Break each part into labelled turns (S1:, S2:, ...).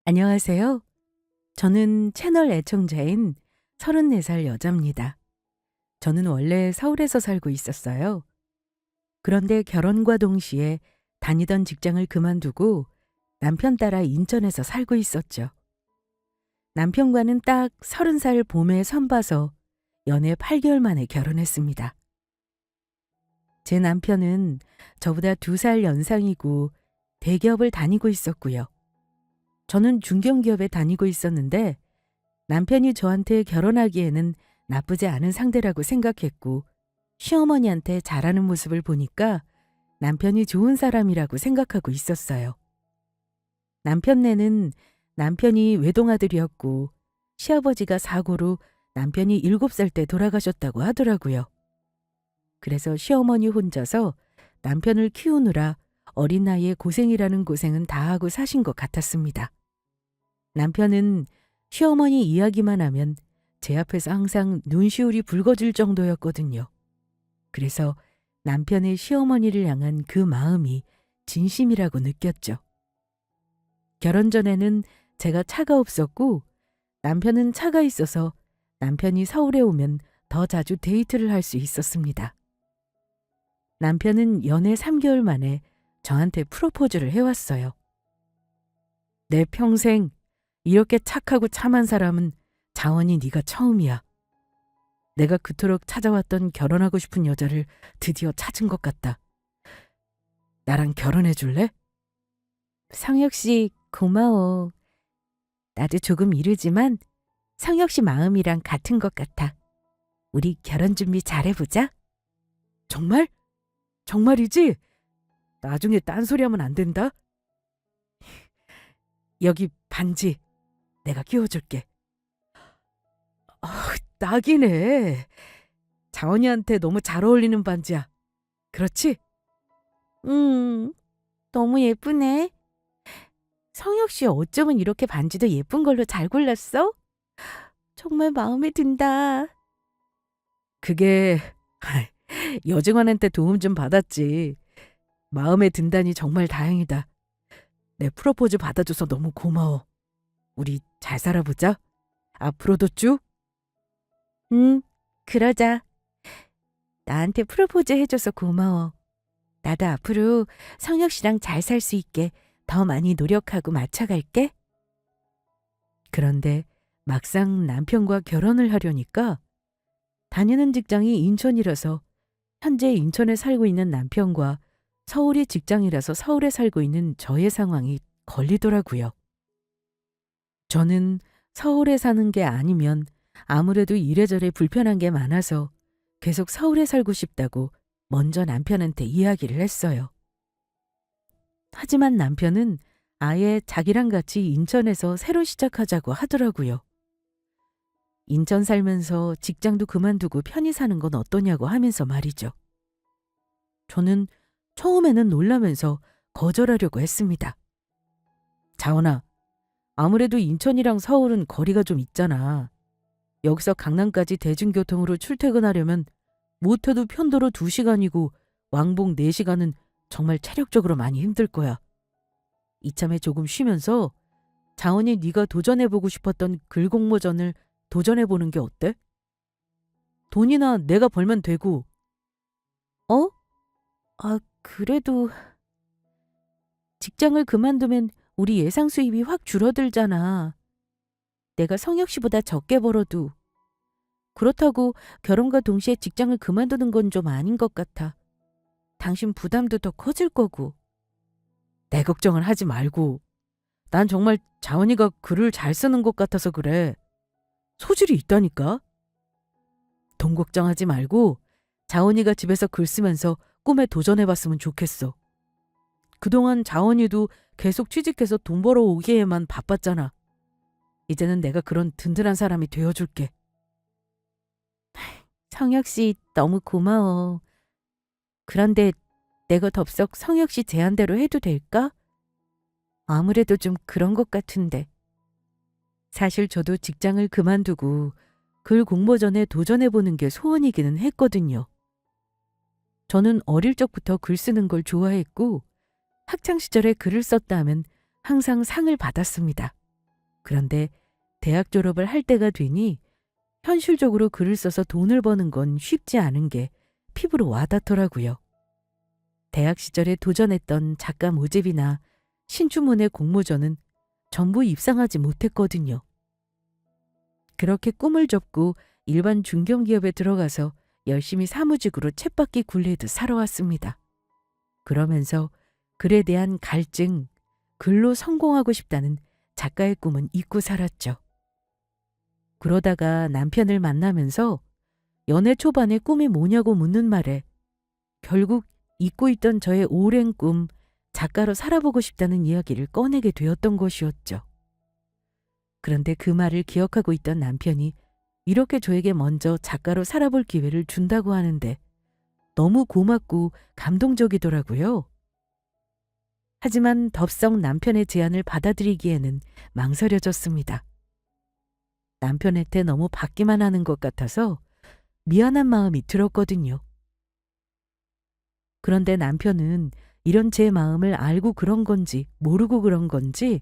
S1: 안녕하세요. 저는 채널 애청자인 34살 여자입니다. 저는 원래 서울에서 살고 있었어요. 그런데 결혼과 동시에 다니던 직장을 그만두고 남편 따라 인천에서 살고 있었죠. 남편과는 딱 30살 봄에 선봐서 연애 8개월 만에 결혼했습니다. 제 남편은 저보다 2살 연상이고 대기업을 다니고 있었고요. 저는 중견기업에 다니고 있었는데 남편이 저한테 결혼하기에는 나쁘지 않은 상대라고 생각했고 시어머니한테 잘하는 모습을 보니까 남편이 좋은 사람이라고 생각하고 있었어요. 남편네는 남편이 외동아들이었고 시아버지가 사고로 남편이 7살 때 돌아가셨다고 하더라고요. 그래서 시어머니 혼자서 남편을 키우느라 어린 나이에 고생이라는 고생은 다 하고 사신 것 같았습니다. 남편은 시어머니 이야기만 하면 제 앞에서 항상 눈시울이 붉어질 정도였거든요. 그래서 남편의 시어머니를 향한 그 마음이 진심이라고 느꼈죠. 결혼 전에는 제가 차가 없었고 남편은 차가 있어서 남편이 서울에 오면 더 자주 데이트를 할 수 있었습니다. 남편은 연애 3개월 만에 저한테 프로포즈를 해왔어요. 내 평생 이렇게 착하고 참한 사람은 자원이 네가 처음이야. 내가 그토록 찾아왔던 결혼하고 싶은 여자를 드디어 찾은 것 같다. 나랑 결혼해 줄래? 성혁 씨 고마워. 나도 조금 이르지만 성혁 씨 마음이랑 같은 것 같아. 우리 결혼 준비 잘해보자. 정말? 정말이지? 나중에 딴소리하면 안 된다. 여기 반지 내가 끼워줄게. 딱이네. 자원이한테 너무 잘 어울리는 반지야. 그렇지? 너무 예쁘네. 성혁 씨 어쩌면 이렇게 반지도 예쁜 걸로 잘 골랐어? 정말 마음에 든다. 그게 여직원한테 도움 좀 받았지. 마음에 든다니 정말 다행이다. 내 프로포즈 받아줘서 너무 고마워. 우리 잘 살아보자. 앞으로도 쭉. 그러자. 나한테 프로포즈 해줘서 고마워. 나도 앞으로 성혁 씨랑 잘 살 수 있게 더 많이 노력하고 맞춰갈게. 그런데 막상 남편과 결혼을 하려니까 다니는 직장이 인천이라서 현재 인천에 살고 있는 남편과 서울이 직장이라서 서울에 살고 있는 저의 상황이 걸리더라고요. 저는 서울에 사는 게 아니면 아무래도 이래저래 불편한 게 많아서 계속 서울에 살고 싶다고 먼저 남편한테 이야기를 했어요. 하지만 남편은 아예 자기랑 같이 인천에서 새로 시작하자고 하더라고요. 인천 살면서 직장도 그만두고 편히 사는 건 어떠냐고 하면서 말이죠. 저는 처음에는 놀라면서 거절하려고 했습니다. 자원아, 아무래도 인천이랑 서울은 거리가 좀 있잖아. 여기서 강남까지 대중교통으로 출퇴근하려면 못해도 편도로 2시간이고 왕복 4시간은 정말 체력적으로 많이 힘들 거야. 이참에 조금 쉬면서 자원이 네가 도전해보고 싶었던 글 공모전을 도전해보는 게 어때? 돈이나 내가 벌면 되고. 어? 그래도 직장을 그만두면 우리 예상 수입이 확 줄어들잖아. 내가 성혁 씨보다 적게 벌어도. 그렇다고 결혼과 동시에 직장을 그만두는 건 좀 아닌 것 같아. 당신 부담도 더 커질 거고. 내 걱정을 하지 말고. 난 정말 자원이가 글을 잘 쓰는 것 같아서 그래. 소질이 있다니까. 돈 걱정하지 말고 자원이가 집에서 글 쓰면서 꿈에 도전해봤으면 좋겠어. 그동안 자원이도 계속 취직해서 돈 벌어오기에만 바빴잖아. 이제는 내가 그런 든든한 사람이 되어줄게. 성혁 씨 너무 고마워. 그런데 내가 덥석 성혁 씨 제안대로 해도 될까? 아무래도 좀 그런 것 같은데. 사실 저도 직장을 그만두고 글 공모전에 도전해보는 게 소원이기는 했거든요. 저는 어릴 적부터 글 쓰는 걸 좋아했고 학창시절에 글을 썼다 하면 항상 상을 받았습니다. 그런데 대학 졸업을 할 때가 되니 현실적으로 글을 써서 돈을 버는 건 쉽지 않은 게 피부로 와닿더라고요. 대학 시절에 도전했던 작가 모집이나 신춘문예 공모전은 전부 입상하지 못했거든요. 그렇게 꿈을 접고 일반 중견기업에 들어가서 열심히 사무직으로 쳇바퀴 굴리듯 살아왔습니다. 그러면서 글에 대한 갈증, 글로 성공하고 싶다는 작가의 꿈은 잊고 살았죠. 그러다가 남편을 만나면서 연애 초반에 꿈이 뭐냐고 묻는 말에 결국 잊고 있던 저의 오랜 꿈, 작가로 살아보고 싶다는 이야기를 꺼내게 되었던 것이었죠. 그런데 그 말을 기억하고 있던 남편이 이렇게 저에게 먼저 작가로 살아볼 기회를 준다고 하는데 너무 고맙고 감동적이더라고요. 하지만 덥석 남편의 제안을 받아들이기에는 망설여졌습니다. 남편한테 너무 받기만 하는 것 같아서 미안한 마음이 들었거든요. 그런데 남편은 이런 제 마음을 알고 그런 건지 모르고 그런 건지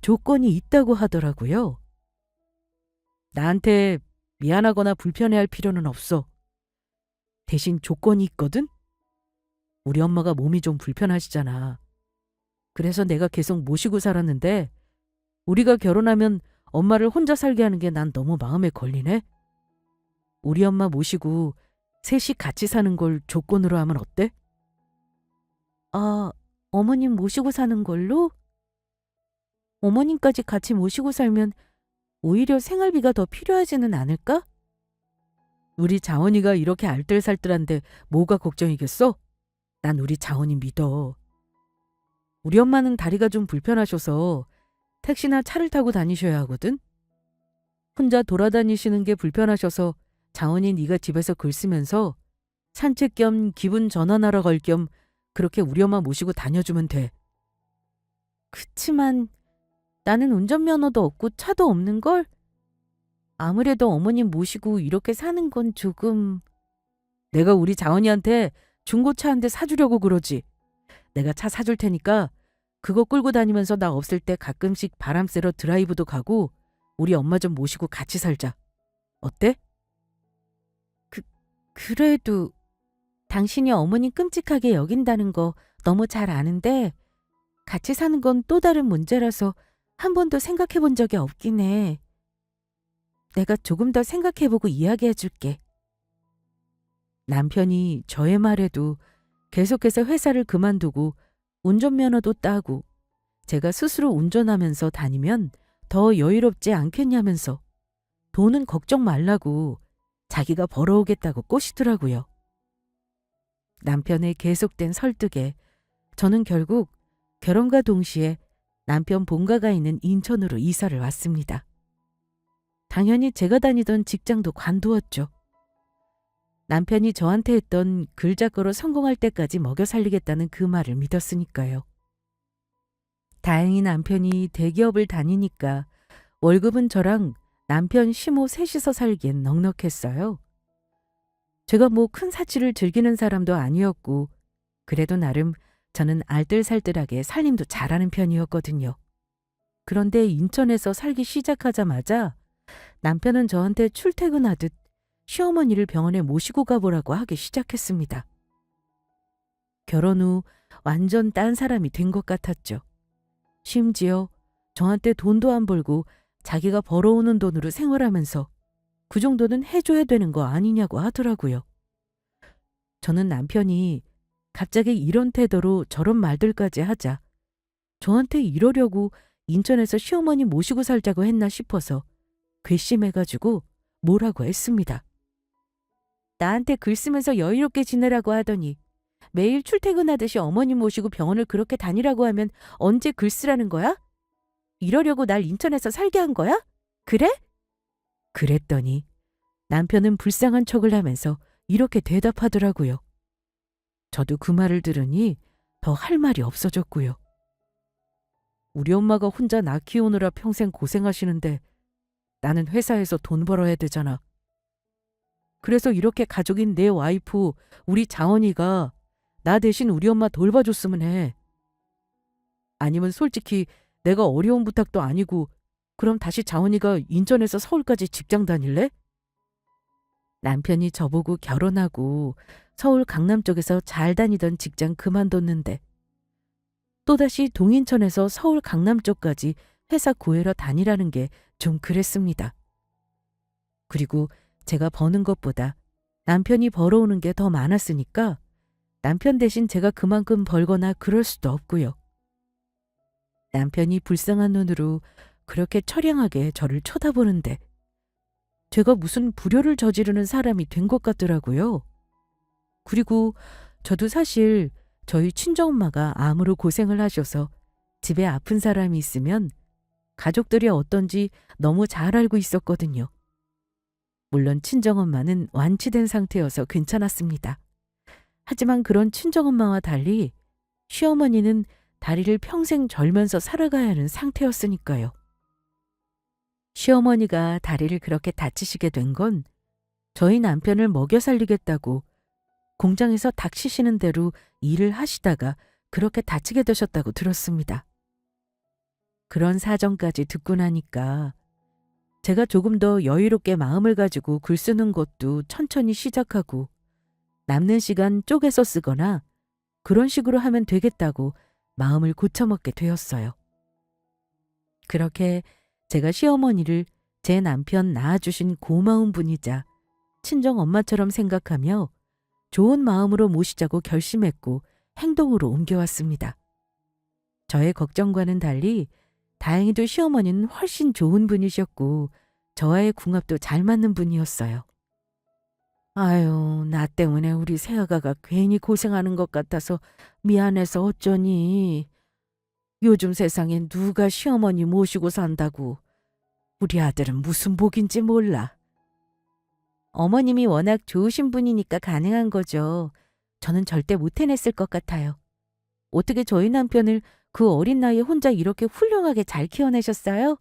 S1: 조건이 있다고 하더라고요. 나한테 미안하거나 불편해할 필요는 없어. 대신 조건이 있거든? 우리 엄마가 몸이 좀 불편하시잖아. 그래서 내가 계속 모시고 살았는데 우리가 결혼하면 엄마를 혼자 살게 하는 게 난 너무 마음에 걸리네. 우리 엄마 모시고 셋이 같이 사는 걸 조건으로 하면 어때? 아, 어머님 모시고 사는 걸로? 어머님까지 같이 모시고 살면 오히려 생활비가 더 필요하지는 않을까? 우리 자원이가 이렇게 알뜰살뜰한데 뭐가 걱정이겠어? 난 우리 자원이 믿어. 우리 엄마는 다리가 좀 불편하셔서 택시나 차를 타고 다니셔야 하거든? 혼자 돌아다니시는 게 불편하셔서 자원이 네가 집에서 글 쓰면서 산책 겸 기분 전환하러 갈 겸 그렇게 우리 엄마 모시고 다녀주면 돼. 그치만 나는 운전면허도 없고 차도 없는걸? 아무래도 어머님 모시고 이렇게 사는 건 조금... 내가 우리 자원이한테 중고차 한 대 사주려고 그러지. 내가 차 사줄 테니까 그거 끌고 다니면서 나 없을 때 가끔씩 바람 쐬러 드라이브도 가고 우리 엄마 좀 모시고 같이 살자. 어때? 그래도 당신이 어머님 끔찍하게 여긴다는 거 너무 잘 아는데 같이 사는 건 또 다른 문제라서 한 번도 생각해 본 적이 없긴 해. 내가 조금 더 생각해보고 이야기해 줄게. 남편이 저의 말에도 계속해서 회사를 그만두고 운전면허도 따고 제가 스스로 운전하면서 다니면 더 여유롭지 않겠냐면서 돈은 걱정 말라고 자기가 벌어오겠다고 꼬시더라고요. 남편의 계속된 설득에 저는 결국 결혼과 동시에 남편 본가가 있는 인천으로 이사를 왔습니다. 당연히 제가 다니던 직장도 관두었죠. 남편이 저한테 했던 글작가로 성공할 때까지 먹여 살리겠다는 그 말을 믿었으니까요. 다행히 남편이 대기업을 다니니까 월급은 저랑 남편 시모 셋이서 살기엔 넉넉했어요. 제가 뭐 큰 사치를 즐기는 사람도 아니었고 그래도 나름 저는 알뜰살뜰하게 살림도 잘하는 편이었거든요. 그런데 인천에서 살기 시작하자마자 남편은 저한테 출퇴근하듯 시어머니를 병원에 모시고 가보라고 하기 시작했습니다. 결혼 후 완전 딴 사람이 된 것 같았죠. 심지어 저한테 돈도 안 벌고 자기가 벌어오는 돈으로 생활하면서 그 정도는 해줘야 되는 거 아니냐고 하더라고요. 저는 남편이 갑자기 이런 태도로 저런 말들까지 하자 저한테 이러려고 인천에서 시어머니 모시고 살자고 했나 싶어서 괘씸해가지고 뭐라고 했습니다. 나한테 글 쓰면서 여유롭게 지내라고 하더니 매일 출퇴근하듯이 어머님 모시고 병원을 그렇게 다니라고 하면 언제 글 쓰라는 거야? 이러려고 날 인천에서 살게 한 거야? 그래? 그랬더니 남편은 불쌍한 척을 하면서 이렇게 대답하더라고요. 저도 그 말을 들으니 더 할 말이 없어졌고요. 우리 엄마가 혼자 나 키우느라 평생 고생하시는데 나는 회사에서 돈 벌어야 되잖아. 그래서 이렇게 가족인 내 와이프, 우리 자원이가 나 대신 우리 엄마 돌봐줬으면 해. 아니면 솔직히 내가 어려운 부탁도 아니고 그럼 다시 자원이가 인천에서 서울까지 직장 다닐래? 남편이 저보고 결혼하고 서울 강남 쪽에서 잘 다니던 직장 그만뒀는데 또다시 동인천에서 서울 강남 쪽까지 회사 구해러 다니라는 게 좀 그랬습니다. 그리고 제가 버는 것보다 남편이 벌어오는 게 더 많았으니까 남편 대신 제가 그만큼 벌거나 그럴 수도 없고요. 남편이 불쌍한 눈으로 그렇게 처량하게 저를 쳐다보는데 제가 무슨 불효를 저지르는 사람이 된 것 같더라고요. 그리고 저도 사실 저희 친정엄마가 암으로 고생을 하셔서 집에 아픈 사람이 있으면 가족들이 어떤지 너무 잘 알고 있었거든요. 물론 친정엄마는 완치된 상태여서 괜찮았습니다. 하지만 그런 친정엄마와 달리 시어머니는 다리를 평생 절면서 살아가야 하는 상태였으니까요. 시어머니가 다리를 그렇게 다치시게 된 건 저희 남편을 먹여 살리겠다고 공장에서 닥치시는 대로 일을 하시다가 그렇게 다치게 되셨다고 들었습니다. 그런 사정까지 듣고 나니까 제가 조금 더 여유롭게 마음을 가지고 글 쓰는 것도 천천히 시작하고 남는 시간 쪼개서 쓰거나 그런 식으로 하면 되겠다고 마음을 고쳐먹게 되었어요. 그렇게 제가 시어머니를 제 남편 낳아주신 고마운 분이자 친정 엄마처럼 생각하며 좋은 마음으로 모시자고 결심했고 행동으로 옮겨왔습니다. 저의 걱정과는 달리 다행히도 시어머니는 훨씬 좋은 분이셨고 저와의 궁합도 잘 맞는 분이었어요. 아유, 나 때문에 우리 새아가가 괜히 고생하는 것 같아서 미안해서 어쩌니. 요즘 세상에 누가 시어머니 모시고 산다고. 우리 아들은 무슨 복인지 몰라. 어머님이 워낙 좋으신 분이니까 가능한 거죠. 저는 절대 못 해냈을 것 같아요. 어떻게 저희 남편을 그 어린 나이에 혼자 이렇게 훌륭하게 잘 키워내셨어요?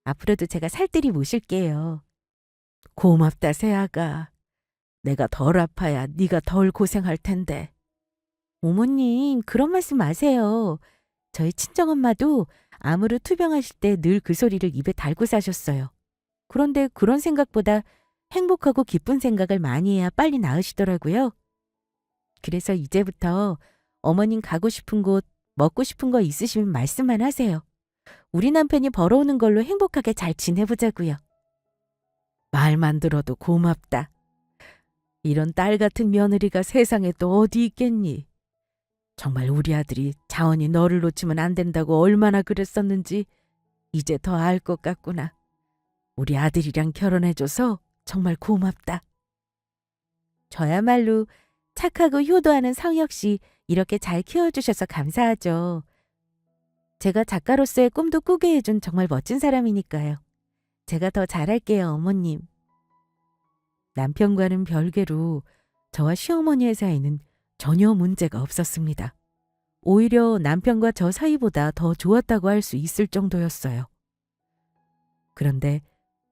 S1: 앞으로도 제가 살뜰히 모실게요. 고맙다, 새아가. 내가 덜 아파야 네가 덜 고생할 텐데. 어머님, 그런 말씀 마세요. 저희 친정엄마도 암으로 투병하실 때 늘 그 소리를 입에 달고 사셨어요. 그런데 그런 생각보다 행복하고 기쁜 생각을 많이 해야 빨리 나으시더라고요. 그래서 이제부터 어머님 가고 싶은 곳, 먹고 싶은 거 있으시면 말씀만 하세요. 우리 남편이 벌어오는 걸로 행복하게 잘 지내보자고요. 말만 들어도 고맙다. 이런 딸 같은 며느리가 세상에 또 어디 있겠니? 정말 우리 아들이 자원이 너를 놓치면 안 된다고 얼마나 그랬었는지 이제 더 알 것 같구나. 우리 아들이랑 결혼해줘서 정말 고맙다. 저야말로 착하고 효도하는 성혁 씨 이렇게 잘 키워주셔서 감사하죠. 제가 작가로서의 꿈도 꾸게 해준 정말 멋진 사람이니까요. 제가 더 잘할게요, 어머님. 남편과는 별개로 저와 시어머니의 사이는 전혀 문제가 없었습니다. 오히려 남편과 저 사이보다 더 좋았다고 할 수 있을 정도였어요. 그런데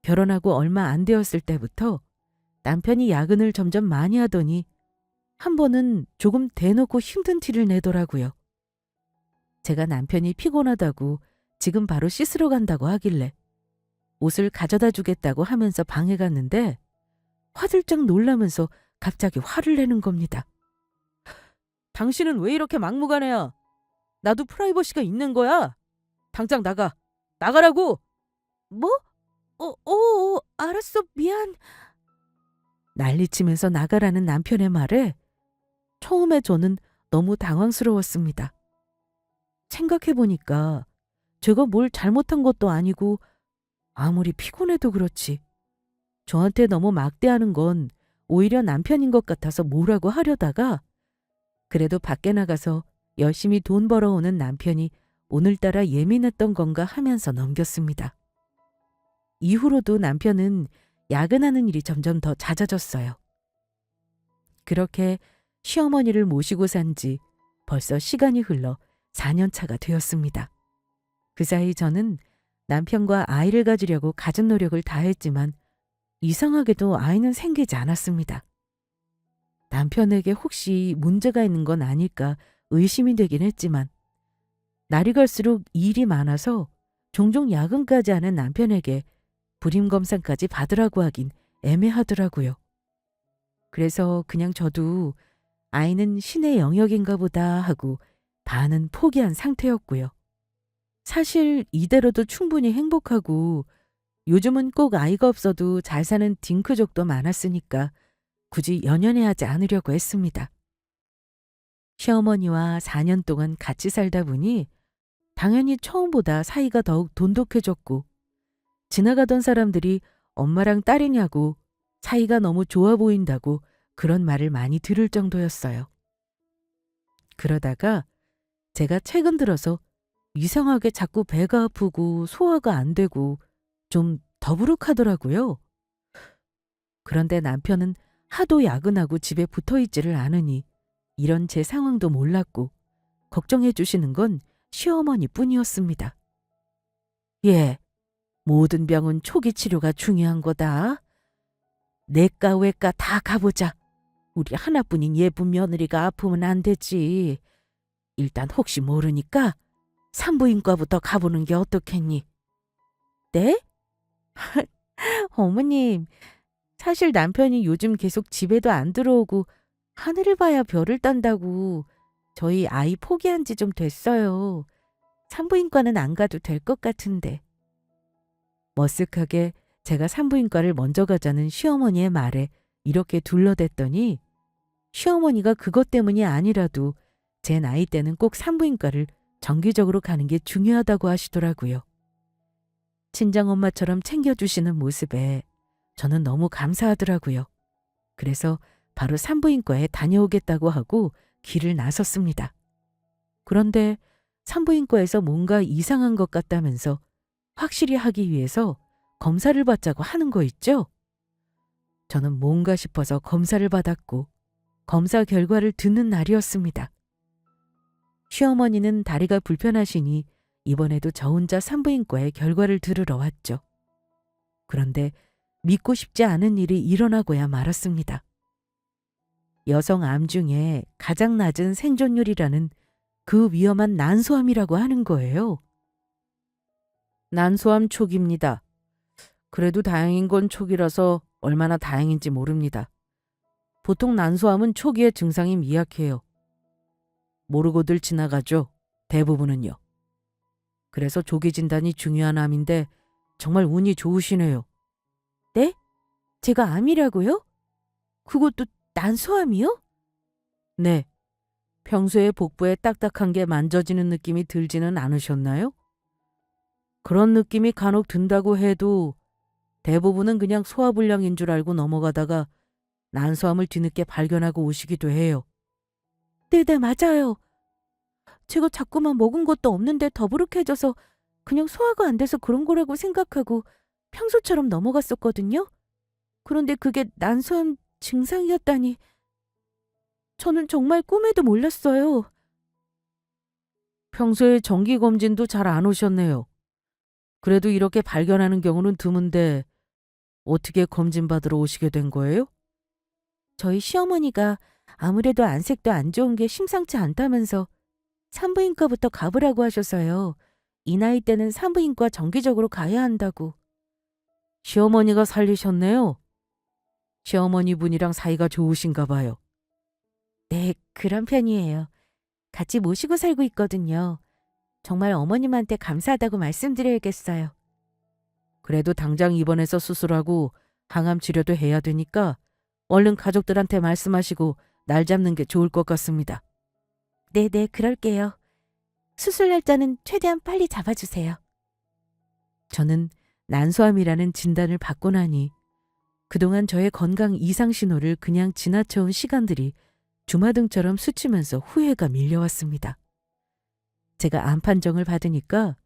S1: 결혼하고 얼마 안 되었을 때부터 남편이 야근을 점점 많이 하더니 한 번은 조금 대놓고 힘든 티를 내더라고요. 제가 남편이 피곤하다고 지금 바로 씻으러 간다고 하길래 옷을 가져다 주겠다고 하면서 방에 갔는데 화들짝 놀라면서 갑자기 화를 내는 겁니다. 당신은 왜 이렇게 막무가내야? 나도 프라이버시가 있는 거야. 당장 나가. 나가라고. 뭐? 알았어. 미안. 난리치면서 나가라는 남편의 말에 처음에 저는 너무 당황스러웠습니다. 생각해보니까 제가 뭘 잘못한 것도 아니고 아무리 피곤해도 그렇지. 저한테 너무 막대하는 건 오히려 남편인 것 같아서 뭐라고 하려다가 그래도 밖에 나가서 열심히 돈 벌어오는 남편이 오늘따라 예민했던 건가 하면서 넘겼습니다. 이후로도 남편은 야근하는 일이 점점 더 잦아졌어요. 그렇게 시어머니를 모시고 산 지 벌써 시간이 흘러 4년 차가 되었습니다. 그 사이 저는 남편과 아이를 가지려고 갖은 노력을 다했지만 이상하게도 아이는 생기지 않았습니다. 남편에게 혹시 문제가 있는 건 아닐까 의심이 되긴 했지만 날이 갈수록 일이 많아서 종종 야근까지 하는 남편에게 불임 검사까지 받으라고 하긴 애매하더라고요. 그래서 그냥 저도 아이는 신의 영역인가 보다 하고 반은 포기한 상태였고요. 사실 이대로도 충분히 행복하고 요즘은 꼭 아이가 없어도 잘 사는 딩크족도 많았으니까 굳이 연연해하지 않으려고 했습니다. 시어머니와 4년 동안 같이 살다 보니 당연히 처음보다 사이가 더욱 돈독해졌고 지나가던 사람들이 엄마랑 딸이냐고 사이가 너무 좋아 보인다고 그런 말을 많이 들을 정도였어요. 그러다가 제가 최근 들어서 이상하게 자꾸 배가 아프고 소화가 안 되고 좀 더부룩하더라고요. 그런데 남편은 하도 야근하고 집에 붙어 있지를 않으니 이런 제 상황도 몰랐고 걱정해 주시는 건 시어머니 뿐이었습니다. 예, 모든 병은 초기 치료가 중요한 거다. 내과 외과 다 가보자. 우리 하나뿐인 예쁜 며느리가 아프면 안 되지. 일단 혹시 모르니까 산부인과부터 가보는 게 어떻겠니? 네? 어머님, 사실 남편이 요즘 계속 집에도 안 들어오고 하늘을 봐야 별을 딴다고 저희 아이 포기한 지 좀 됐어요. 산부인과는 안 가도 될 것 같은데. 머쓱하게 제가 산부인과를 먼저 가자는 시어머니의 말에 이렇게 둘러댔더니 시어머니가 그것 때문이 아니라도 제 나이 때는 꼭 산부인과를 정기적으로 가는 게 중요하다고 하시더라고요. 친정엄마처럼 챙겨주시는 모습에 저는 너무 감사하더라고요. 그래서 바로 산부인과에 다녀오겠다고 하고 길을 나섰습니다. 그런데 산부인과에서 뭔가 이상한 것 같다면서 확실히 하기 위해서 검사를 받자고 하는 거 있죠? 저는 뭔가 싶어서 검사를 받았고 검사 결과를 듣는 날이었습니다. 시어머니는 다리가 불편하시니 이번에도 저 혼자 산부인과에 결과를 들으러 왔죠. 그런데 믿고 싶지 않은 일이 일어나고야 말았습니다. 여성 암 중에 가장 낮은 생존율이라는 그 위험한 난소암이라고 하는 거예요. 난소암 초기입니다. 그래도 다행인 건 초기라서 얼마나 다행인지 모릅니다. 보통 난소암은 초기에 증상이 미약해요. 모르고들 지나가죠. 대부분은요. 그래서 조기 진단이 중요한 암인데 정말 운이 좋으시네요. 네? 제가 암이라고요? 그것도 난소암이요? 네. 평소에 복부에 딱딱한 게 만져지는 느낌이 들지는 않으셨나요? 그런 느낌이 간혹 든다고 해도 대부분은 그냥 소화불량인 줄 알고 넘어가다가 난소암을 뒤늦게 발견하고 오시기도 해요. 네네, 맞아요. 제가 자꾸만 먹은 것도 없는데 더부룩해져서 그냥 소화가 안 돼서 그런 거라고 생각하고 평소처럼 넘어갔었거든요. 그런데 그게 난소암 증상이었다니 저는 정말 꿈에도 몰랐어요. 평소에 정기검진도 잘 안 오셨네요. 그래도 이렇게 발견하는 경우는 드문데 어떻게 검진 받으러 오시게 된 거예요? 저희 시어머니가 아무래도 안색도 안 좋은 게 심상치 않다면서 산부인과부터 가보라고 하셔서요. 이 나이 때는 산부인과 정기적으로 가야 한다고. 시어머니가 살리셨네요. 시어머니 분이랑 사이가 좋으신가 봐요. 네, 그런 편이에요. 같이 모시고 살고 있거든요. 정말 어머님한테 감사하다고 말씀드려야겠어요. 그래도 당장 입원해서 수술하고 항암 치료도 해야 되니까 얼른 가족들한테 말씀하시고 날 잡는 게 좋을 것 같습니다. 네네, 그럴게요. 수술 날짜는 최대한 빨리 잡아주세요. 저는 난소암이라는 진단을 받고 나니 그동안 저의 건강 이상 신호를 그냥 지나쳐온 시간들이 주마등처럼 스치면서 후회가 밀려왔습니다. 제가 암 판정을 받으니까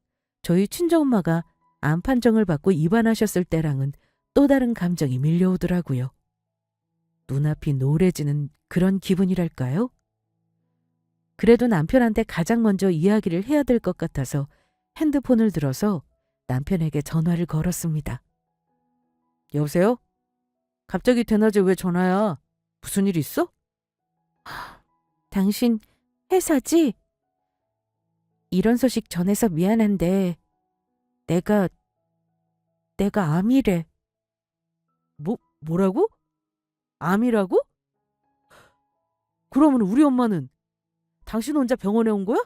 S1: 저희 친정엄마가 암 판정을 받고 입원하셨을 때랑은 또 다른 감정이 밀려오더라고요. 눈앞이 노래지는 그런 기분이랄까요? 그래도 남편한테 가장 먼저 이야기를 해야 될 것 같아서 핸드폰을 들어서 남편에게 전화를 걸었습니다. 여보세요? 갑자기 대낮에 왜 전화야? 무슨 일 있어? 당신 회사지? 이런 소식 전해서 미안한데 내가 암이래. 뭐라고? 암이라고? 그러면 우리 엄마는 당신 혼자 병원에 온 거야?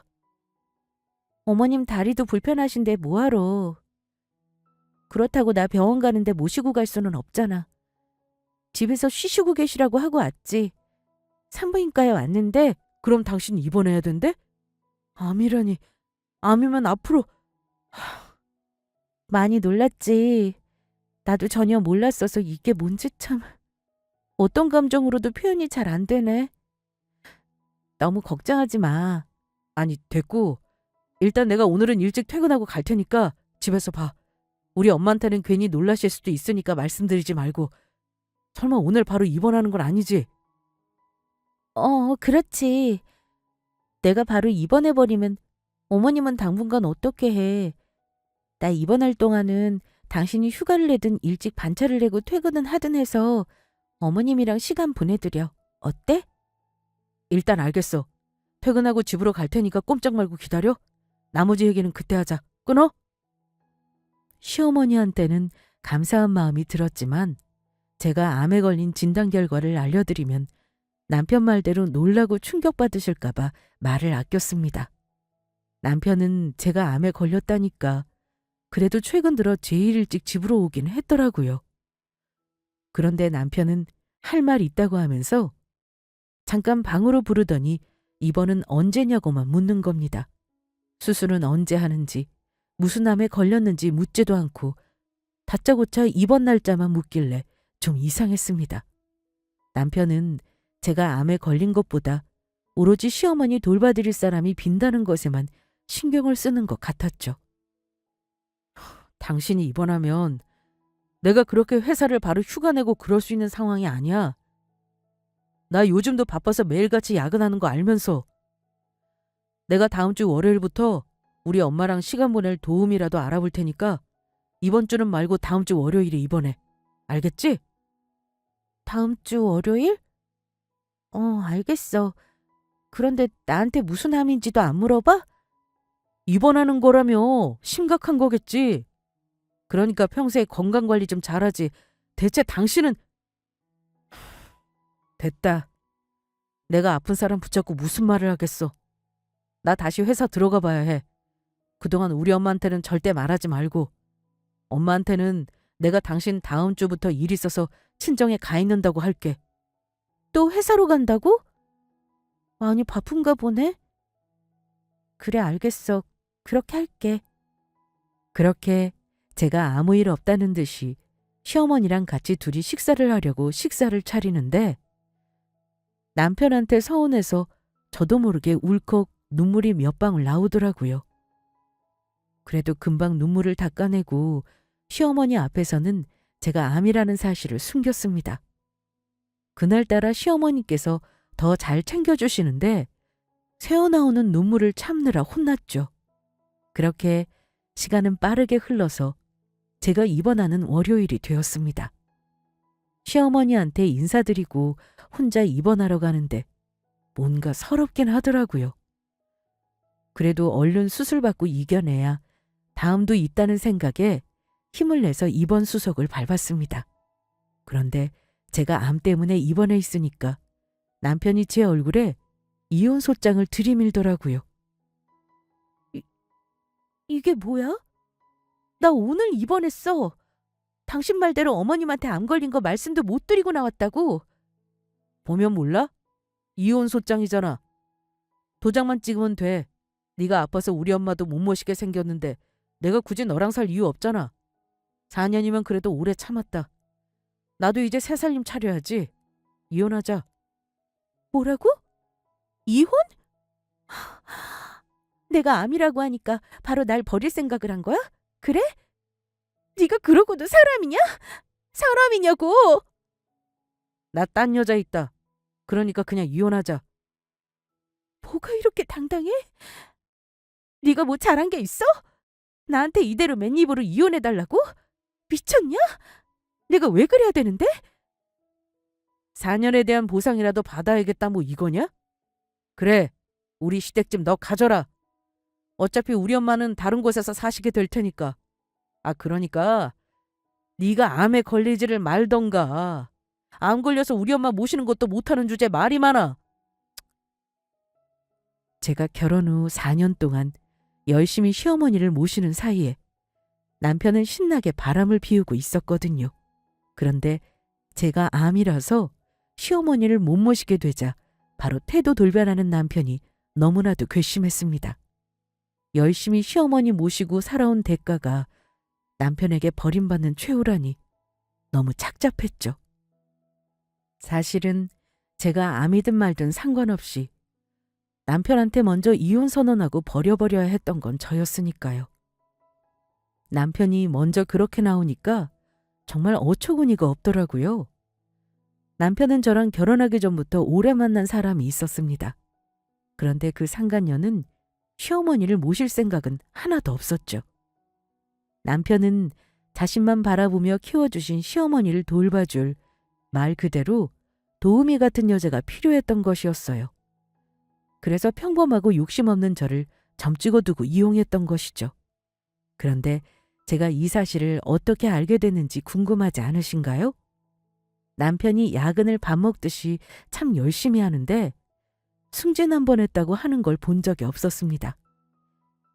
S1: 어머님 다리도 불편하신데 뭐하러. 그렇다고 나 병원 가는데 모시고 갈 수는 없잖아. 집에서 쉬시고 계시라고 하고 왔지. 산부인과에 왔는데 그럼 당신 입원해야 된대? 암이라니. 암이면 앞으로. 많이 놀랐지. 나도 전혀 몰랐어서 이게 뭔지 참. 어떤 감정으로도 표현이 잘 안 되네. 너무 걱정하지 마. 아니, 됐고. 일단 내가 오늘은 일찍 퇴근하고 갈 테니까 집에서 봐. 우리 엄마한테는 괜히 놀라실 수도 있으니까 말씀드리지 말고. 설마 오늘 바로 입원하는 건 아니지? 그렇지. 내가 바로 입원해버리면 어머님은 당분간 어떻게 해. 나 입원할 동안은 당신이 휴가를 내든 일찍 반차를 내고 퇴근은 하든 해서 어머님이랑 시간 보내드려. 어때? 일단 알겠어. 퇴근하고 집으로 갈 테니까 꼼짝 말고 기다려. 나머지 얘기는 그때 하자. 끊어? 시어머니한테는 감사한 마음이 들었지만 제가 암에 걸린 진단 결과를 알려드리면 남편 말대로 놀라고 충격받으실까봐 말을 아꼈습니다. 남편은 제가 암에 걸렸다니까 그래도 최근 들어 제일 일찍 집으로 오긴 했더라고요. 그런데 남편은 할 말 있다고 하면서 잠깐 방으로 부르더니 입원은 언제냐고만 묻는 겁니다. 수술은 언제 하는지, 무슨 암에 걸렸는지 묻지도 않고 다짜고짜 입원 날짜만 묻길래 좀 이상했습니다. 남편은 제가 암에 걸린 것보다 오로지 시어머니 돌봐드릴 사람이 빈다는 것에만 신경을 쓰는 것 같았죠. 당신이 입원하면 내가 그렇게 회사를 바로 휴가 내고 그럴 수 있는 상황이 아니야. 나 요즘도 바빠서 매일같이 야근하는 거 알면서. 내가 다음 주 월요일부터 우리 엄마랑 시간 보낼 도움이라도 알아볼 테니까 이번 주는 말고 다음 주 월요일에 입원해. 알겠지? 다음 주 월요일? 알겠어. 그런데 나한테 무슨 암인지도 안 물어봐? 입원하는 거라며 심각한 거겠지. 그러니까 평소에 건강관리 좀 잘하지. 대체 당신은. 됐다. 내가 아픈 사람 붙잡고 무슨 말을 하겠어. 나 다시 회사 들어가 봐야 해. 그동안 우리 엄마한테는 절대 말하지 말고. 엄마한테는 내가 당신 다음 주부터 일 있어서 친정에 가 있는다고 할게. 또 회사로 간다고? 많이 바쁜가 보네. 그래, 알겠어. 그렇게 할게. 그렇게 제가 아무 일 없다는 듯이 시어머니랑 같이 둘이 식사를 하려고 식사를 차리는데 남편한테 서운해서 저도 모르게 울컥 눈물이 몇 방울 나오더라고요. 그래도 금방 눈물을 닦아내고 시어머니 앞에서는 제가 암이라는 사실을 숨겼습니다. 그날따라 시어머니께서 더 잘 챙겨주시는데 새어나오는 눈물을 참느라 혼났죠. 그렇게 시간은 빠르게 흘러서 제가 입원하는 월요일이 되었습니다. 시어머니한테 인사드리고 혼자 입원하러 가는데 뭔가 서럽긴 하더라고요. 그래도 얼른 수술받고 이겨내야 다음도 있다는 생각에 힘을 내서 입원 수속을 밟았습니다. 그런데 제가 암 때문에 입원해 있으니까 남편이 제 얼굴에 이혼 소장을 들이밀더라고요. 이게 뭐야? 나 오늘 입원했어. 당신 말대로 어머님한테 암 걸린 거 말씀도 못 드리고 나왔다고. 보면 몰라? 이혼 소장이잖아. 도장만 찍으면 돼. 네가 아파서 우리 엄마도 못 모시게 생겼는데 내가 굳이 너랑 살 이유 없잖아. 4년이면 그래도 오래 참았다. 나도 이제 새 살림 차려야지. 이혼하자. 뭐라고? 이혼? 내가 암이라고 하니까 바로 날 버릴 생각을 한 거야? 그래? 네가 그러고도 사람이냐? 사람이냐고! 나 딴 여자 있다. 그러니까 그냥 이혼하자. 뭐가 이렇게 당당해? 네가 뭐 잘한 게 있어? 나한테 이대로 맨입으로 이혼해달라고? 미쳤냐? 내가 왜 그래야 되는데? 4년에 대한 보상이라도 받아야겠다 뭐 이거냐? 그래, 우리 시댁집 너 가져라. 어차피 우리 엄마는 다른 곳에서 사시게 될 테니까. 그러니까 네가 암에 걸리지를 말던가. 암 걸려서 우리 엄마 모시는 것도 못하는 주제 말이 많아. 제가 결혼 후 4년 동안 열심히 시어머니를 모시는 사이에 남편은 신나게 바람을 피우고 있었거든요. 그런데 제가 암이라서 시어머니를 못 모시게 되자 바로 태도 돌변하는 남편이 너무나도 괘씸했습니다. 열심히 시어머니 모시고 살아온 대가가 남편에게 버림받는 최후라니 너무 착잡했죠. 사실은 제가 암이든 말든 상관없이 남편한테 먼저 이혼 선언하고 버려버려야 했던 건 저였으니까요. 남편이 먼저 그렇게 나오니까 정말 어처구니가 없더라고요. 남편은 저랑 결혼하기 전부터 오래 만난 사람이 있었습니다. 그런데 그 상간녀는 시어머니를 모실 생각은 하나도 없었죠. 남편은 자신만 바라보며 키워주신 시어머니를 돌봐줄 말 그대로 도우미 같은 여자가 필요했던 것이었어요. 그래서 평범하고 욕심 없는 저를 점찍어 두고 이용했던 것이죠. 그런데 제가 이 사실을 어떻게 알게 됐는지 궁금하지 않으신가요? 남편이 야근을 밥 먹듯이 참 열심히 하는데 승진 한 번 했다고 하는 걸 본 적이 없었습니다.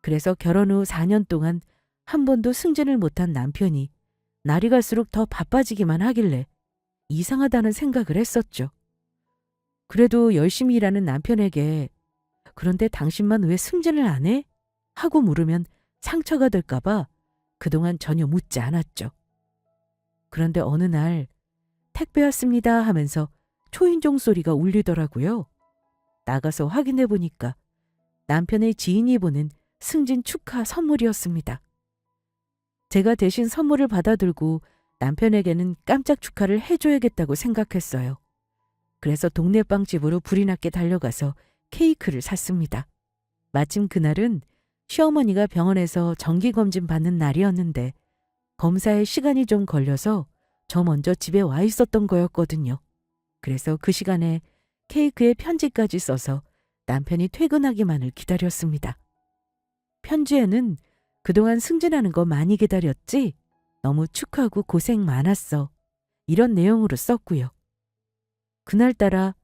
S1: 그래서 결혼 후 4년 동안 한 번도 승진을 못한 남편이 날이 갈수록 더 바빠지기만 하길래 이상하다는 생각을 했었죠. 그래도 열심히 일하는 남편에게 그런데 당신만 왜 승진을 안 해? 하고 물으면 상처가 될까봐 그동안 전혀 묻지 않았죠. 그런데 어느 날 택배 왔습니다 하면서 초인종 소리가 울리더라고요. 나가서 확인해 보니까 남편의 지인이 보낸 승진 축하 선물이었습니다. 제가 대신 선물을 받아들고 남편에게는 깜짝 축하를 해줘야겠다고 생각했어요. 그래서 동네 빵집으로 불이 났게 달려가서 케이크를 샀습니다. 마침 그날은 시어머니가 병원에서 정기검진 받는 날이었는데 검사에 시간이 좀 걸려서 저 먼저 집에 와 있었던 거였거든요. 그래서 그 시간에 케이크에 편지까지 써서 남편이 퇴근하기만을 기다렸습니다. 편지에는 그동안 승진하는 거 많이 기다렸지? 너무 축하하고 고생 많았어. 이런 내용으로 썼고요. 그날따라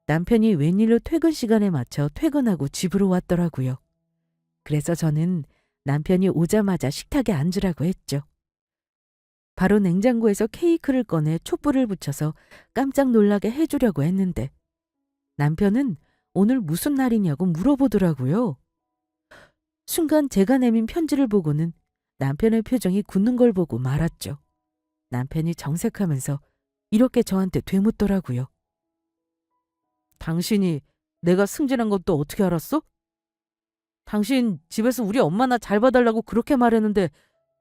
S1: 남편이 웬일로 퇴근 시간에 맞춰 퇴근하고 집으로 왔더라고요. 그래서 저는 남편이 오자마자 식탁에 앉으라고 했죠. 바로 냉장고에서 케이크를 꺼내 촛불을 붙여서 깜짝 놀라게 해주려고 했는데 남편은 오늘 무슨 날이냐고 물어보더라고요. 순간 제가 내민 편지를 보고는 남편의 표정이 굳는 걸 보고 말았죠. 남편이 정색하면서 이렇게 저한테 되묻더라고요. 당신이 내가 승진한 것도 어떻게 알았어? 당신 집에서 우리 엄마나 잘 봐달라고 그렇게 말했는데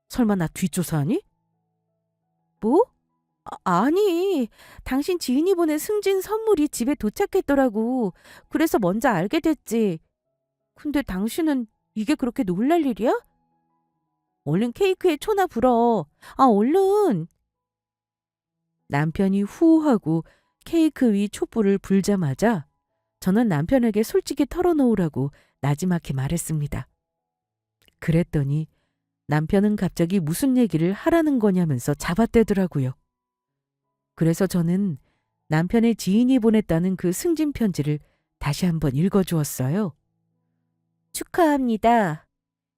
S1: 설마 나 뒷조사하니? 뭐? 아니, 당신 지인이 보낸 승진 선물이 집에 도착했더라고. 그래서 먼저 알게 됐지. 근데 당신은 이게 그렇게 놀랄 일이야? 얼른 케이크에 초나 불어. 얼른. 남편이 후하고 케이크 위 촛불을 불자마자 저는 남편에게 솔직히 털어놓으라고 나지막히 말했습니다. 그랬더니 남편은 갑자기 무슨 얘기를 하라는 거냐면서 잡아떼더라고요. 그래서 저는 남편의 지인이 보냈다는 그 승진 편지를 다시 한번 읽어주었어요. 축하합니다.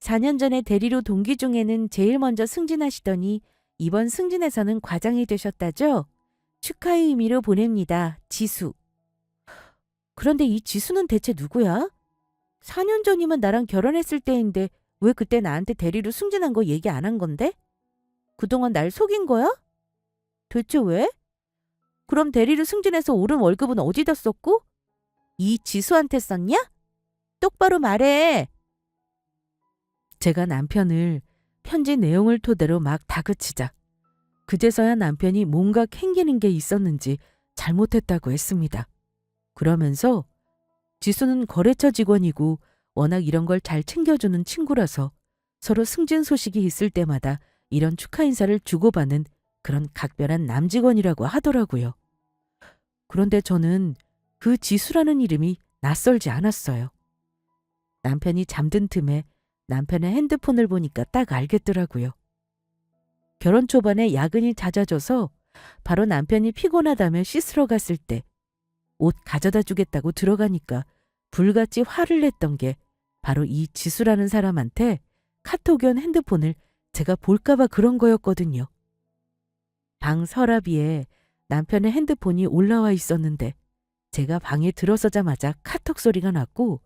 S1: 4년 전에 대리로 동기 중에는 제일 먼저 승진하시더니 이번 승진에서는 과장이 되셨다죠? 축하의 의미로 보냅니다. 지수. 그런데 이 지수는 대체 누구야? 4년 전이면 나랑 결혼했을 때인데 왜 그때 나한테 대리로 승진한 거 얘기 안 한 건데? 그동안 날 속인 거야? 대체 왜? 그럼 대리로 승진해서 오른 월급은 어디다 썼고? 이 지수한테 썼냐? 똑바로 말해. 제가 남편을 편지 내용을 토대로 막 다그치자 그제서야 남편이 뭔가 캥기는 게 있었는지 잘못했다고 했습니다. 그러면서 지수는 거래처 직원이고 워낙 이런 걸 잘 챙겨주는 친구라서 서로 승진 소식이 있을 때마다 이런 축하 인사를 주고받는 그런 각별한 남직원이라고 하더라고요. 그런데 저는 그 지수라는 이름이 낯설지 않았어요. 남편이 잠든 틈에 남편의 핸드폰을 보니까 딱 알겠더라고요. 결혼 초반에 야근이 잦아져서 바로 남편이 피곤하다며 씻으러 갔을 때 옷 가져다 주겠다고 들어가니까 불같이 화를 냈던 게 바로 이 지수라는 사람한테 카톡이 온 핸드폰을 제가 볼까봐 그런 거였거든요. 방 서랍위에 남편의 핸드폰이 올라와 있었는데 제가 방에 들어서자마자 카톡 소리가 났고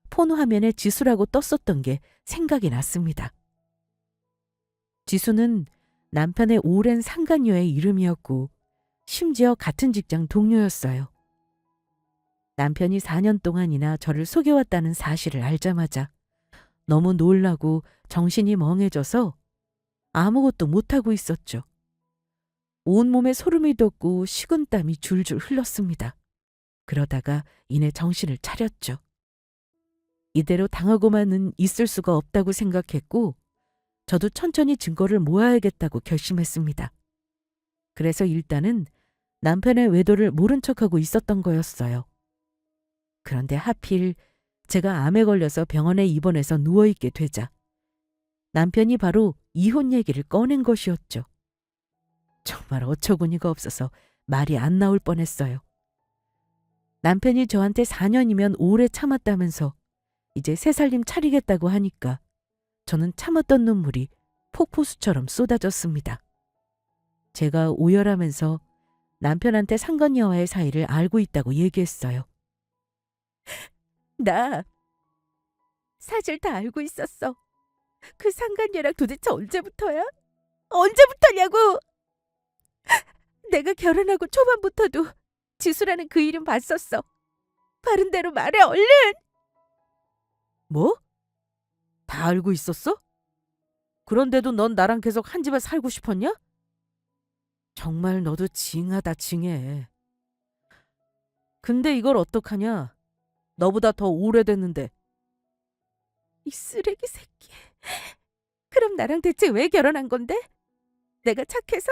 S1: 폰 화면에 지수라고 떴었던 게 생각이 났습니다. 지수는 남편의 오랜 상간녀의 이름이었고 심지어 같은 직장 동료였어요. 남편이 4년 동안이나 저를 속여왔다는 사실을 알자마자 너무 놀라고 정신이 멍해져서 아무것도 못하고 있었죠. 온몸에 소름이 돋고 식은땀이 줄줄 흘렀습니다. 그러다가 이내 정신을 차렸죠. 이대로 당하고만은 있을 수가 없다고 생각했고 저도 천천히 증거를 모아야겠다고 결심했습니다. 그래서 일단은 남편의 외도를 모른 척하고 있었던 거였어요. 그런데 하필 제가 암에 걸려서 병원에 입원해서 누워있게 되자 남편이 바로 이혼 얘기를 꺼낸 것이었죠. 정말 어처구니가 없어서 말이 안 나올 뻔했어요. 남편이 저한테 4년이면 오래 참았다면서 이제 새 살림 차리겠다고 하니까 저는 참았던 눈물이 폭포수처럼 쏟아졌습니다. 제가 오열하면서 남편한테 상간녀와의 사이를 알고 있다고 얘기했어요. 나 사실 다 알고 있었어. 그 상간녀랑 도대체 언제부터야? 언제부터냐고! 내가 결혼하고 초반부터도 지수라는 그 이름 봤었어. 바른 대로 말해 얼른! 뭐? 다 알고 있었어? 그런데도 넌 나랑 계속 한 집에 살고 싶었냐? 정말 너도 징하다 징해. 근데 이걸 어떡하냐? 너보다 더 오래됐는데. 이 쓰레기 새끼. 그럼 나랑 대체 왜 결혼한 건데? 내가 착해서?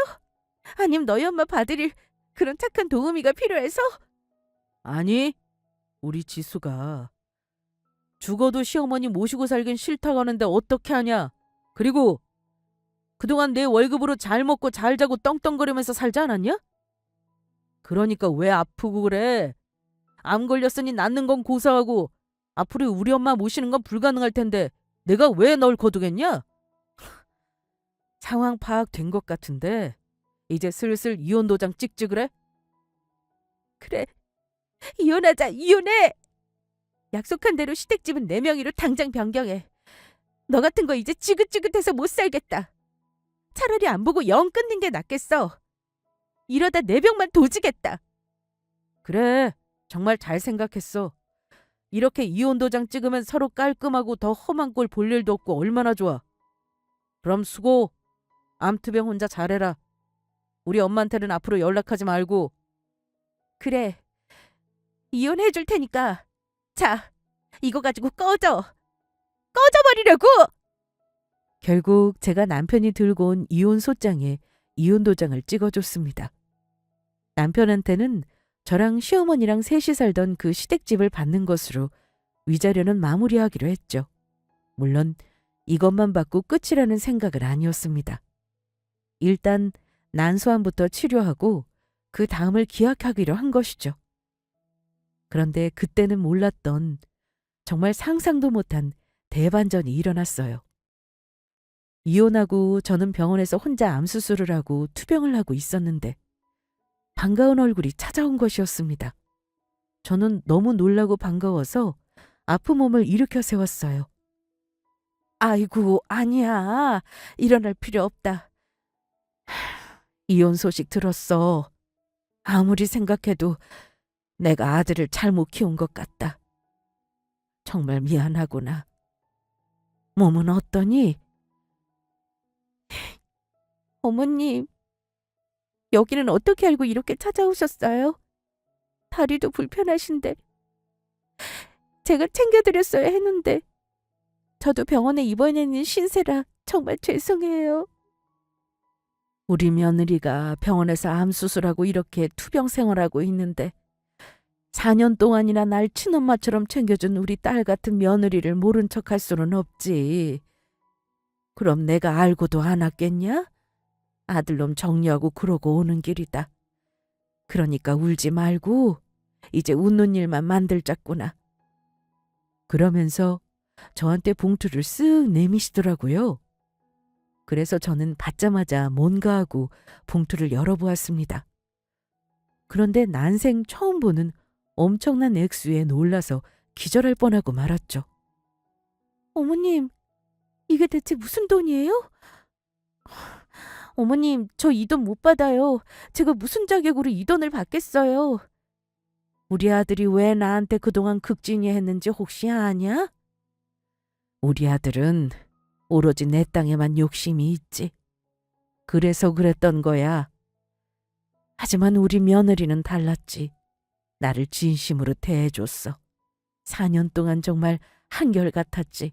S1: 아님 너희 엄마 봐드릴 그런 착한 도우미가 필요해서? 아니, 우리 지수가 죽어도 시어머니 모시고 살긴 싫다고 하는데 어떻게 하냐? 그리고 그동안 내 월급으로 잘 먹고 잘 자고 떵떵거리면서 살지 않았냐? 그러니까 왜 아프고 그래? 암 걸렸으니 낫는 건 고사하고 앞으로 우리 엄마 모시는 건 불가능할 텐데 내가 왜 널 거두겠냐? 상황 파악된 것 같은데 이제 슬슬 이혼 도장 찍지 그래? 그래, 이혼하자, 이혼해! 약속한 대로 시댁집은 내 명의로 당장 변경해. 너 같은 거 이제 지긋지긋해서 못 살겠다. 차라리 안 보고 영 끊는 게 낫겠어. 이러다 내 병만 도지겠다. 그래, 정말 잘 생각했어. 이렇게 이혼 도장 찍으면 서로 깔끔하고 더 험한 꼴 볼 일도 없고 얼마나 좋아. 그럼 수고. 암투병 혼자 잘해라. 우리 엄마한테는 앞으로 연락하지 말고. 그래, 이혼해 줄 테니까. 자, 이거 가지고 꺼져. 꺼져버리려고! 결국 제가 남편이 들고 온 이혼 소장에 이혼 도장을 찍어줬습니다. 남편한테는 저랑 시어머니랑 셋이 살던 그 시댁집을 받는 것으로 위자료는 마무리하기로 했죠. 물론 이것만 받고 끝이라는 생각은 아니었습니다. 일단 난소암부터 치료하고 그 다음을 기약하기로 한 것이죠. 그런데 그때는 몰랐던 정말 상상도 못한 대반전이 일어났어요. 이혼하고 저는 병원에서 혼자 암수술을 하고 투병을 하고 있었는데 반가운 얼굴이 찾아온 것이었습니다. 저는 너무 놀라고 반가워서 아픈 몸을 일으켜 세웠어요. 아이고, 아니야. 일어날 필요 없다. 이혼 소식 들었어. 아무리 생각해도 내가 아들을 잘못 키운 것 같다. 정말 미안하구나. 몸은 어떠니? 어머님, 여기는 어떻게 알고 이렇게 찾아오셨어요? 다리도 불편하신데. 제가 챙겨드렸어야 했는데. 저도 병원에 입원해 있는 신세라 정말 죄송해요. 우리 며느리가 병원에서 암 수술하고 이렇게 투병 생활하고 있는데 4년 동안이나 날 친엄마처럼 챙겨준 우리 딸 같은 며느리를 모른 척할 수는 없지. 그럼 내가 알고도 안 왔겠냐? 아들놈 정리하고 그러고 오는 길이다. 그러니까 울지 말고 이제 웃는 일만 만들자꾸나. 그러면서 저한테 봉투를 쓱 내미시더라고요. 그래서 저는 받자마자 뭔가 하고 봉투를 열어보았습니다. 그런데 난생 처음 보는 엄청난 액수에 놀라서 기절할 뻔하고 말았죠. 어머님, 이게 대체 무슨 돈이에요? 어머님, 저 이 돈 못 받아요. 제가 무슨 자격으로 이 돈을 받겠어요? 우리 아들이 왜 나한테 그동안 극진히 했는지 혹시 아냐? 우리 아들은 오로지 내 땅에만 욕심이 있지. 그래서 그랬던 거야. 하지만 우리 며느리는 달랐지. 나를 진심으로 대해줬어. 4년 동안 정말 한결같았지.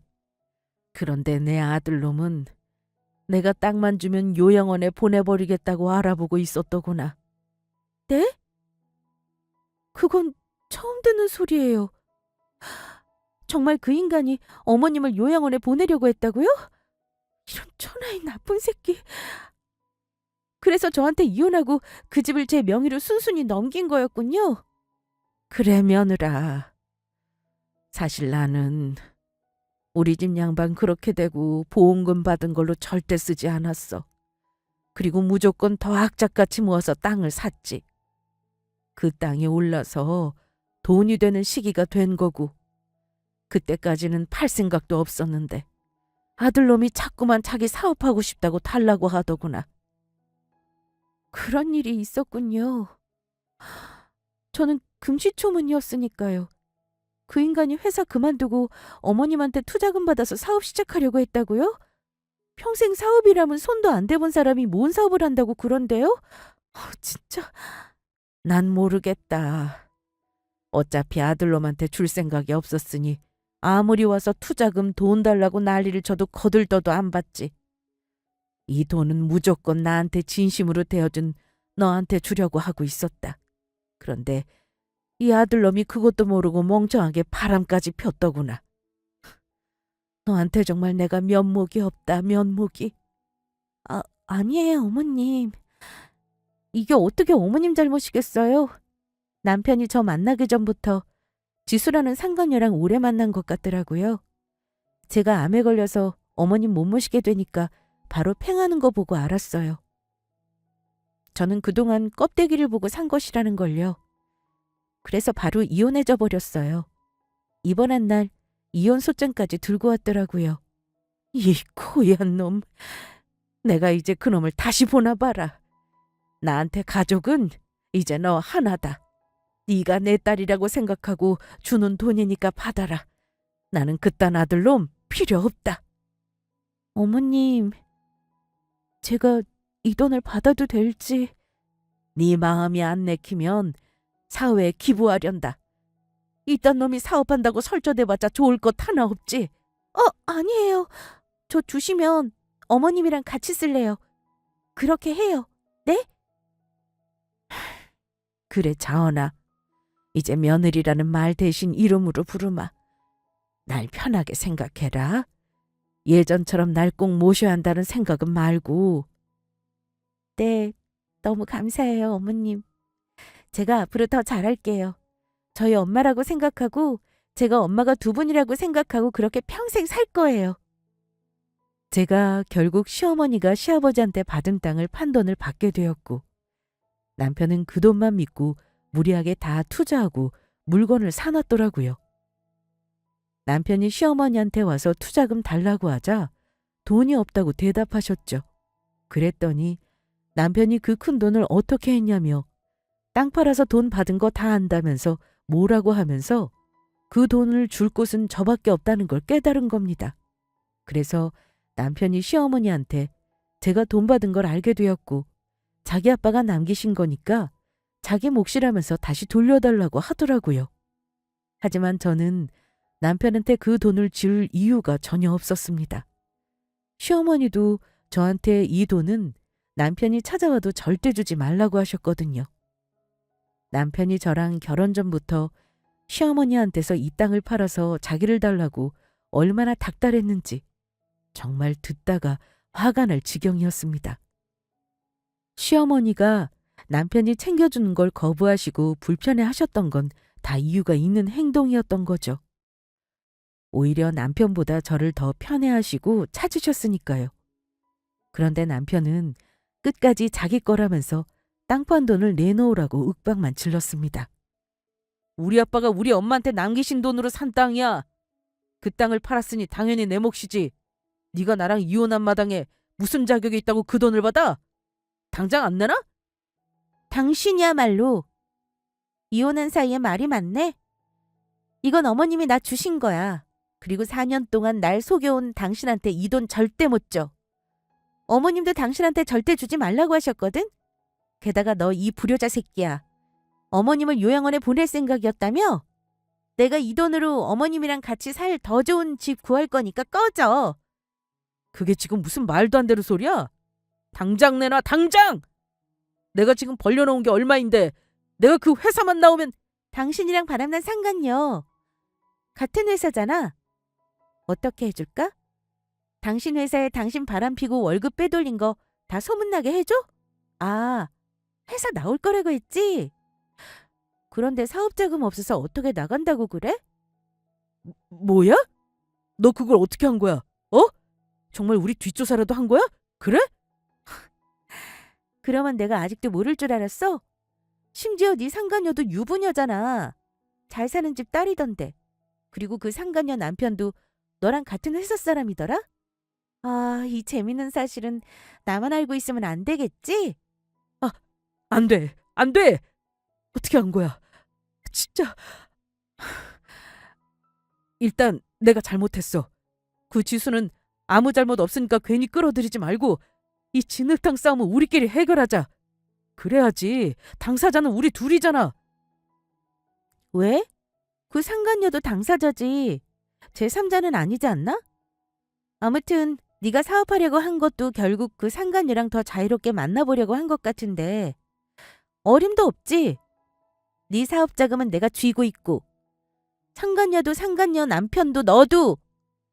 S1: 그런데 내 아들놈은 내가 땅만 주면 요양원에 보내버리겠다고 알아보고 있었더구나. 네? 그건 처음 듣는 소리예요. 정말 그 인간이 어머님을 요양원에 보내려고 했다고요? 이런 천하의 나쁜 새끼. 그래서 저한테 이혼하고 그 집을 제 명의로 순순히 넘긴 거였군요. 그래 며느라. 사실 나는 우리 집 양반 그렇게 되고 보험금 받은 걸로 절대 쓰지 않았어. 그리고 무조건 더 악착같이 모아서 땅을 샀지. 그 땅이 올라서 돈이 되는 시기가 된 거고 그때까지는 팔 생각도 없었는데 아들놈이 자꾸만 자기 사업하고 싶다고 달라고 하더구나. 그런 일이 있었군요. 저는 금시초문이었으니까요. 그 인간이 회사 그만두고 어머님한테 투자금 받아서 사업 시작하려고 했다고요? 평생 사업이라면 손도 안 대본 사람이 뭔 사업을 한다고 그런데요? 진짜 난 모르겠다. 어차피 아들놈한테 줄 생각이 없었으니 아무리 와서 투자금 돈 달라고 난리를 쳐도 거들떠도 안 받지. 이 돈은 무조건 나한테 진심으로 대어준 너한테 주려고 하고 있었다. 그런데 이 아들놈이 그것도 모르고 멍청하게 바람까지 폈더구나. 너한테 정말 내가 면목이 없다, 면목이. 아니에요, 어머님. 이게 어떻게 어머님 잘못이겠어요? 남편이 저 만나기 전부터 지수라는 상간녀랑 오래 만난 것 같더라고요. 제가 암에 걸려서 어머님 못 모시게 되니까 바로 팽하는 거 보고 알았어요. 저는 그동안 껍데기를 보고 산 것이라는 걸요. 그래서 바로 이혼해져 버렸어요. 입원한 날 이혼 소장까지 들고 왔더라고요. 이 고얀 놈. 내가 이제 그놈을 다시 보나 봐라. 나한테 가족은 이제 너 하나다. 네가 내 딸이라고 생각하고 주는 돈이니까 받아라. 나는 그딴 아들놈 필요 없다. 어머님, 제가 이 돈을 받아도 될지. 네 마음이 안 내키면 사회에 기부하련다. 이딴 놈이 사업한다고 설쳐대봤자 좋을 것 하나 없지. 아니에요. 저 주시면 어머님이랑 같이 쓸래요. 그렇게 해요. 네? 그래 자언아. 이제 며느리라는 말 대신 이름으로 부르마. 날 편하게 생각해라. 예전처럼 날 꼭 모셔야 한다는 생각은 말고. 네, 너무 감사해요, 어머님. 제가 앞으로 더 잘할게요. 저희 엄마라고 생각하고 제가 엄마가 두 분이라고 생각하고 그렇게 평생 살 거예요. 제가 결국 시어머니가 시아버지한테 받은 땅을 판돈을 받게 되었고 남편은 그 돈만 믿고 무리하게 다 투자하고 물건을 사놨더라고요. 남편이 시어머니한테 와서 투자금 달라고 하자 돈이 없다고 대답하셨죠. 그랬더니 남편이 그 큰 돈을 어떻게 했냐며 땅 팔아서 돈 받은 거 다 안다면서 뭐라고 하면서 그 돈을 줄 곳은 저밖에 없다는 걸 깨달은 겁니다. 그래서 남편이 시어머니한테 제가 돈 받은 걸 알게 되었고 자기 아빠가 남기신 거니까 자기 몫이라면서 다시 돌려달라고 하더라고요. 하지만 저는 남편한테 그 돈을 줄 이유가 전혀 없었습니다. 시어머니도 저한테 이 돈은 남편이 찾아와도 절대 주지 말라고 하셨거든요. 남편이 저랑 결혼 전부터 시어머니한테서 이 땅을 팔아서 자기를 달라고 얼마나 닥달했는지 정말 듣다가 화가 날 지경이었습니다. 시어머니가 남편이 챙겨주는 걸 거부하시고 불편해하셨던 건 다 이유가 있는 행동이었던 거죠. 오히려 남편보다 저를 더 편애하시고 찾으셨으니까요. 그런데 남편은 끝까지 자기 거라면서 땅 판 돈을 내놓으라고 윽박만 질렀습니다. 우리 아빠가 우리 엄마한테 남기신 돈으로 산 땅이야. 그 땅을 팔았으니 당연히 내 몫이지. 네가 나랑 이혼한 마당에 무슨 자격이 있다고 그 돈을 받아? 당장 안 내놔? 당신이야말로 이혼한 사이에 말이 많네. 이건 어머님이 나 주신 거야. 그리고 4년 동안 날 속여온 당신한테 이 돈 절대 못 줘. 어머님도 당신한테 절대 주지 말라고 하셨거든? 게다가 너 이 불효자 새끼야. 어머님을 요양원에 보낼 생각이었다며? 내가 이 돈으로 어머님이랑 같이 살 더 좋은 집 구할 거니까 꺼져. 그게 지금 무슨 말도 안 되는 소리야? 당장 내놔, 당장! 내가 지금 벌려놓은 게 얼마인데 내가 그 회사만 나오면 당신이랑 바람난 상관요. 같은 회사잖아. 어떻게 해줄까? 당신 회사에 당신 바람피고 월급 빼돌린 거 다 소문나게 해줘? 아, 회사 나올 거라고 했지? 그런데 사업자금 없어서 어떻게 나간다고 그래? 뭐야? 너 그걸 어떻게 한 거야? 어? 정말 우리 뒷조사라도 한 거야? 그래? 그러면 내가 아직도 모를 줄 알았어? 심지어 네 상간녀도 유부녀잖아. 잘 사는 집 딸이던데. 그리고 그 상간녀 남편도 너랑 같은 회사 사람이더라? 아, 이 재밌는 사실은 나만 알고 있으면 안 되겠지? 아, 안 돼. 안 돼. 어떻게 한 거야? 진짜. 일단 내가 잘못했어. 그 지수는 아무 잘못 없으니까 괜히 끌어들이지 말고 이 진흙탕 싸움은 우리끼리 해결하자. 그래야지. 당사자는 우리 둘이잖아. 왜? 그 상간녀도 당사자지. 제3자는 아니지 않나? 아무튼 네가 사업하려고 한 것도 결국 그 상간녀랑 더 자유롭게 만나보려고 한 것 같은데 어림도 없지. 네 사업 자금은 내가 쥐고 있고 상간녀도 상간녀 남편도 너도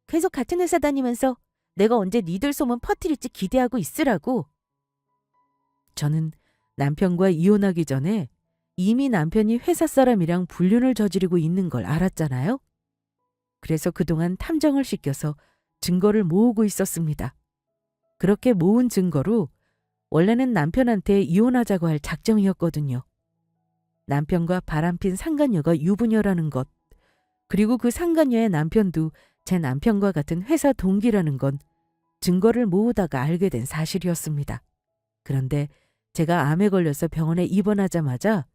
S1: 계속 같은 회사 다니면서 내가 언제 니들 소문 퍼뜨릴지 기대하고 있으라고. 저는 남편과 이혼하기 전에 이미 남편이 회사 사람이랑 불륜을 저지르고 있는 걸 알았잖아요. 그래서 그동안 탐정을 시켜서 증거를 모으고 있었습니다. 그렇게 모은 증거로 원래는 남편한테 이혼하자고 할 작정이었거든요. 남편과 바람핀 상간녀가 유부녀라는 것, 그리고 그 상간녀의 남편도 제 남편과 같은 회사 동기라는 건 증거를 모으다가 알게 된 사실이었습니다. 그런데 제가 암에 걸려서 병원에 입원하자마자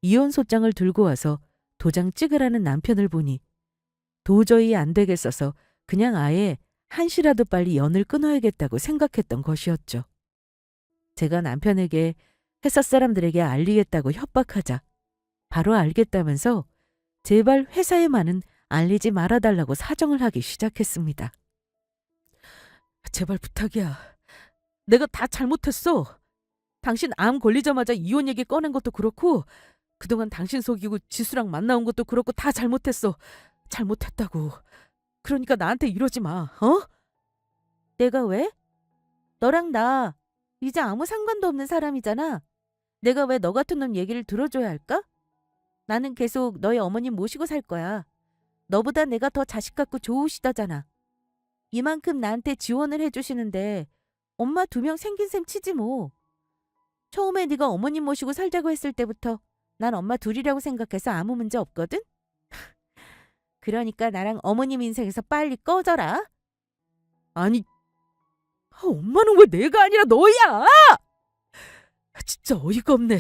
S1: 이혼 소장을 들고 와서 도장 찍으라는 남편을 보니 도저히 안 되겠어서 그냥 아예 한시라도 빨리 연을 끊어야겠다고 생각했던 것이었죠. 제가 남편에게 회사 사람들에게 알리겠다고 협박하자 바로 알겠다면서 제발 회사에만은 알리지 말아달라고 사정을 하기 시작했습니다. 제발 부탁이야. 내가 다 잘못했어. 당신 암 걸리자마자 이혼 얘기 꺼낸 것도 그렇고 그동안 당신 속이고 지수랑 만나온 것도 그렇고 다 잘못했어. 잘못했다고. 그러니까 나한테 이러지 마. 어? 내가 왜? 너랑 나 이제 아무 상관도 없는 사람이잖아. 내가 왜 너 같은 놈 얘기를 들어줘야 할까? 나는 계속 너희 어머님 모시고 살 거야. 너보다 내가 더 자식 같고 좋으시다잖아. 이만큼 나한테 지원을 해주시는데 엄마 2명 생긴 셈 치지 뭐. 처음에 네가 어머님 모시고 살자고 했을 때부터 난 엄마 둘이라고 생각해서 아무 문제 없거든? 그러니까 나랑 어머님 인생에서 빨리 꺼져라. 아니, 엄마는 왜 내가 아니라 너야? 진짜 어이가 없네.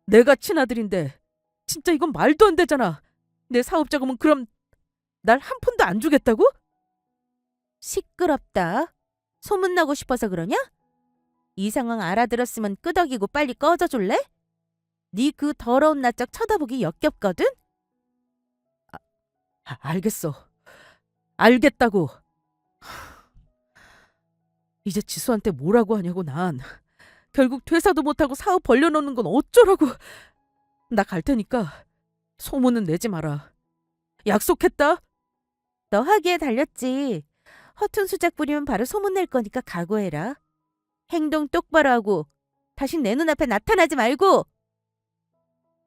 S1: 내가 친아들인데 진짜 이건 말도 안 되잖아. 내 사업자금은 그럼 날 한 푼도 안 주겠다고? 시끄럽다. 소문나고 싶어서 그러냐? 이 상황 알아들었으면 끄덕이고 빨리 꺼져줄래? 네 그 더러운 낯짝 쳐다보기 역겹거든? 알겠어. 알겠다고. 이제 지수한테 뭐라고 하냐고 난. 결국 퇴사도 못하고 사업 벌려놓는 건 어쩌라고. 나 갈 테니까 소문은 내지 마라. 약속했다. 너 하기에 달렸지. 허튼 수작 부리면 바로 소문낼 거니까 각오해라. 행동 똑바로 하고 다신 내 눈앞에 나타나지 말고!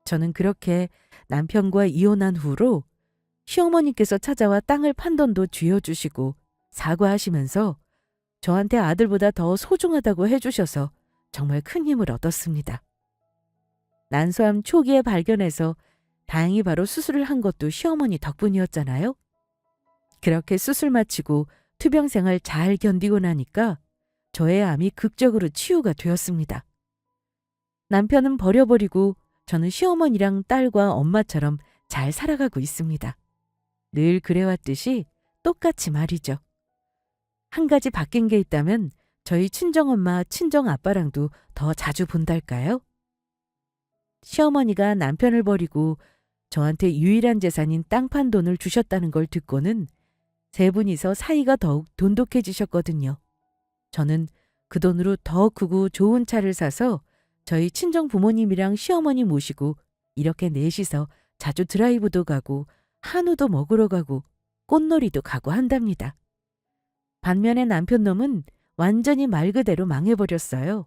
S1: 저는 그렇게 남편과 이혼한 후로 시어머니께서 찾아와 땅을 판 돈도 쥐어주시고 사과하시면서 저한테 아들보다 더 소중하다고 해주셔서 정말 큰 힘을 얻었습니다. 난소암 초기에 발견해서 다행히 바로 수술을 한 것도 시어머니 덕분이었잖아요. 그렇게 수술 마치고 투병 생활 잘 견디고 나니까 저의 암이 극적으로 치유가 되었습니다. 남편은 버려버리고 저는 시어머니랑 딸과 엄마처럼 잘 살아가고 있습니다. 늘 그래왔듯이 똑같이 말이죠. 한 가지 바뀐 게 있다면 저희 친정엄마, 친정아빠랑도 더 자주 본달까요? 시어머니가 남편을 버리고 저한테 유일한 재산인 땅 판 돈을 주셨다는 걸 듣고는 세 분이서 사이가 더욱 돈독해지셨거든요. 저는 그 돈으로 더 크고 좋은 차를 사서 저희 친정 부모님이랑 시어머니 모시고 이렇게 넷이서 자주 드라이브도 가고 한우도 먹으러 가고 꽃놀이도 가고 한답니다. 반면에 남편 놈은 완전히 말 그대로 망해버렸어요.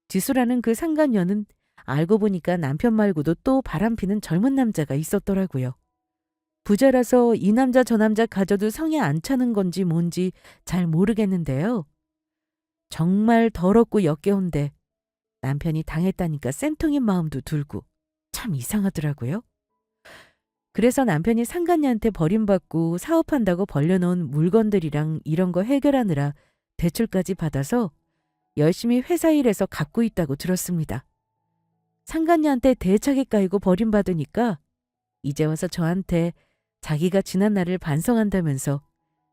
S1: 지수라는 그 상간녀는 알고 보니까 남편 말고도 또 바람피는 젊은 남자가 있었더라고요. 부자라서 이 남자 저 남자 가져도 성에 안 차는 건지 뭔지 잘 모르겠는데요. 정말 더럽고 역겨운데 남편이 당했다니까 쌤통인 마음도 들고 참 이상하더라고요. 그래서 남편이 상간녀한테 버림받고 사업한다고 벌려놓은 물건들이랑 이런 거 해결하느라 대출까지 받아서 열심히 회사 일해서 갚고 있다고 들었습니다. 상간녀한테 대차게 까이고 버림받으니까 이제 와서 저한테 자기가 지난 날을 반성한다면서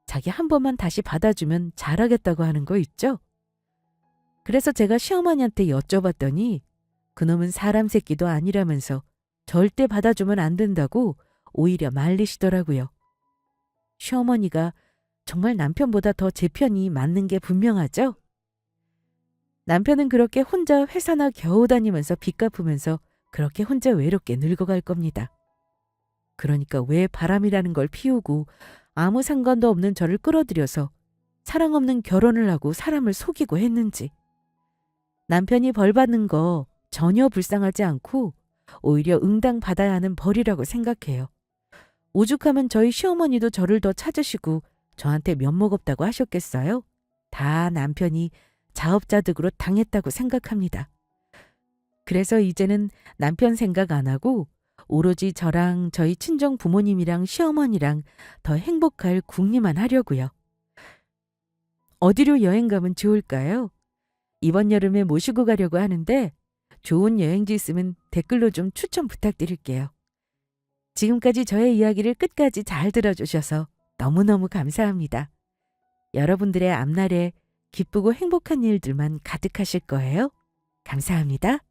S1: 자기 한 번만 다시 받아주면 잘하겠다고 하는 거 있죠? 그래서 제가 시어머니한테 여쭤봤더니 그놈은 사람 새끼도 아니라면서 절대 받아주면 안 된다고 오히려 말리시더라고요. 시어머니가 정말 남편보다 더 제 편이 맞는 게 분명하죠? 남편은 그렇게 혼자 회사나 겨우 다니면서 빚 갚으면서 그렇게 혼자 외롭게 늙어갈 겁니다. 그러니까 왜 바람이라는 걸 피우고 아무 상관도 없는 저를 끌어들여서 사랑 없는 결혼을 하고 사람을 속이고 했는지. 남편이 벌 받는 거 전혀 불쌍하지 않고 오히려 응당받아야 하는 벌이라고 생각해요. 오죽하면 저희 시어머니도 저를 더 찾으시고 저한테 면목 없다고 하셨겠어요? 다 남편이 자업자득으로 당했다고 생각합니다. 그래서 이제는 남편 생각 안 하고 오로지 저랑 저희 친정 부모님이랑 시어머니랑 더 행복할 궁리만 하려고요. 어디로 여행 가면 좋을까요? 이번 여름에 모시고 가려고 하는데 좋은 여행지 있으면 댓글로 좀 추천 부탁드릴게요. 지금까지 저의 이야기를 끝까지 잘 들어주셔서 너무너무 감사합니다. 여러분들의 앞날에 기쁘고 행복한 일들만 가득하실 거예요. 감사합니다.